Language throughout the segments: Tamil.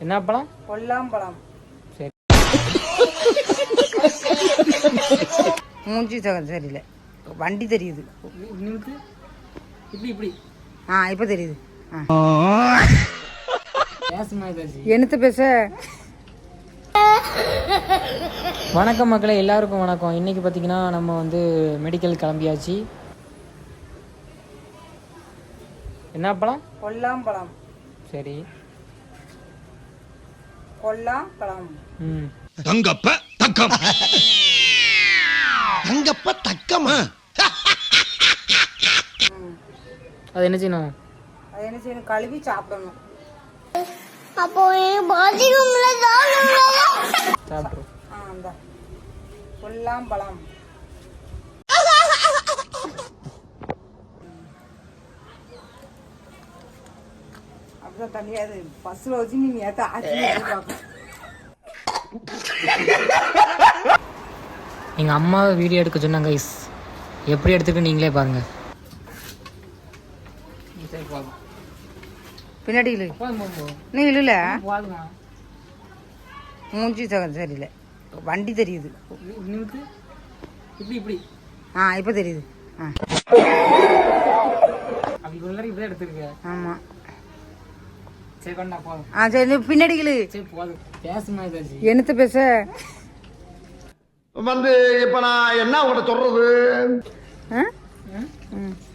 என்ன பழம்? கொல்லாம்பழம். சரி. மூஞ்சி சரியில்லை. வண்டி தெரியுது. இப்படி இப்படி. இப்போ தெரியுது. என்னத்து பேச? வணக்கம் மக்களே, எல்லாருக்கும் வணக்கம். இன்னைக்கு பார்த்தீங்கன்னா நம்ம வந்து மெடிக்கல் கிளம்பியாச்சு. என்ன பழம்? கொல்லாம்பழம். சரி. கொல்லாம்பழம். தங்கப்ப தக்கம். தங்கப்ப தக்கமா? அது என்ன செய்யணும்? கழுவி சாப்பிடணும். அப்போ சாப்பிட்றோம். அந்த கொல்லாம்பழம். அப்படிதான் தனியாது பஸ்ல வச்சு நீங்க ஏத்த எங்கள் அம்மாவை வீடியோ எடுக்க சொன்னாங்க கைஸ். எப்படி எடுத்துட்டு நீங்களே பாருங்க. பின்னாடி நீ இல்ல மூஞ்சி சரியில்லை. வண்டி தெரியுது. இப்படி இப்படி. இப்போ தெரியுது. இப்படி எடுத்துருக்க. ஆமா. சரி கொண்டா போதும். சரி பின்னாடி சரி போதும். பேசுமா ஏதாச்சும்? என்னத்த பேச வந்து இப்ப நான் என்ன உங்கள்கிட்ட சொல்றது?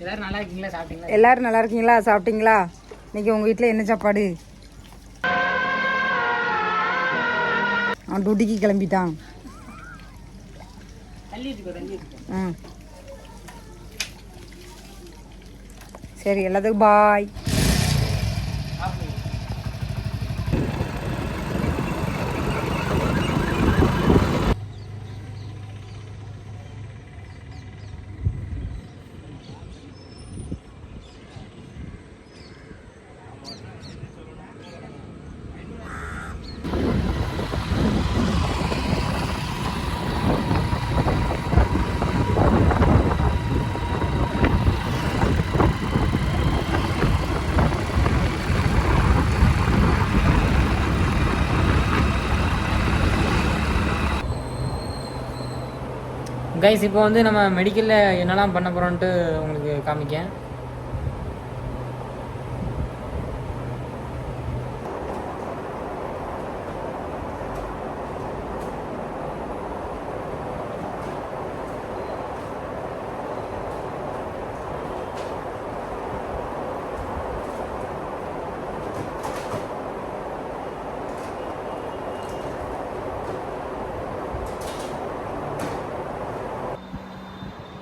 எல்லாரும் நல்லா இருக்கீங்களா? சாப்பிட்டீங்களா? எல்லாரும் நல்லா இருக்கீங்களா? சாப்பிட்டீங்களா? இன்னைக்கு உங்க வீட்டில் என்ன சாப்பாடு? அவன் டியூட்டிக்கு கிளம்பிட்டான். சரி எல்லாத்துக்கும் பாய். கைஸ், இப்போ வந்து நம்ம மெடிக்கலில் என்னெல்லாம் பண்ண போகிறோன்ட்டு உங்களுக்கு காமிக்கேன்.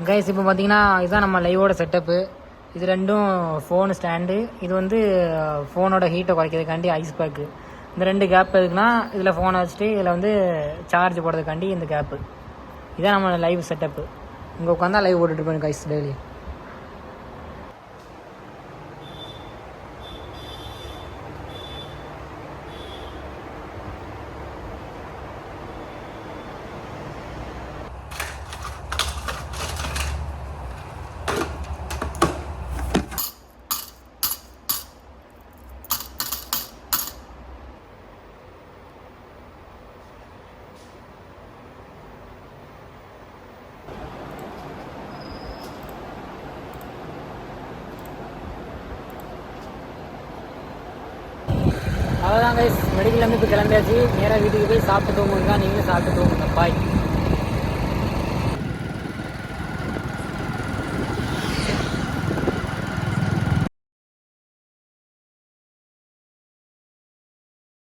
கைஸ், இப்போ பார்த்தீங்கன்னா இதுதான் நம்ம லைவோட செட்டப்பு. இது ரெண்டும் ஃபோனு ஸ்டாண்டு. இது வந்து ஃபோனோட ஹீட்டை குறைக்கிறதுக்காண்டி ஐஸ் பேக்கு. இந்த ரெண்டு கேப் எதுக்குன்னா இதில் ஃபோனை வச்சுட்டு இதில் வந்து சார்ஜ் போடுறதுக்காண்டி இந்த கேப்பு. இதுதான் நம்ம லைவ் செட்டப்பு. இங்கே உட்காந்தா லைவ் போட்டுட்டு இருப்பேன் கைஸ் டெய்லி. அவ்வளோதான் கைஸ், மெடிக்கல் இப்போ கிளம்பியாச்சு. நேராக வீட்டுக்கு போய் சாப்பிட்டு தூங்குங்க. நீங்களும் சாப்பிட்டு தூங்குங்க. பாய்.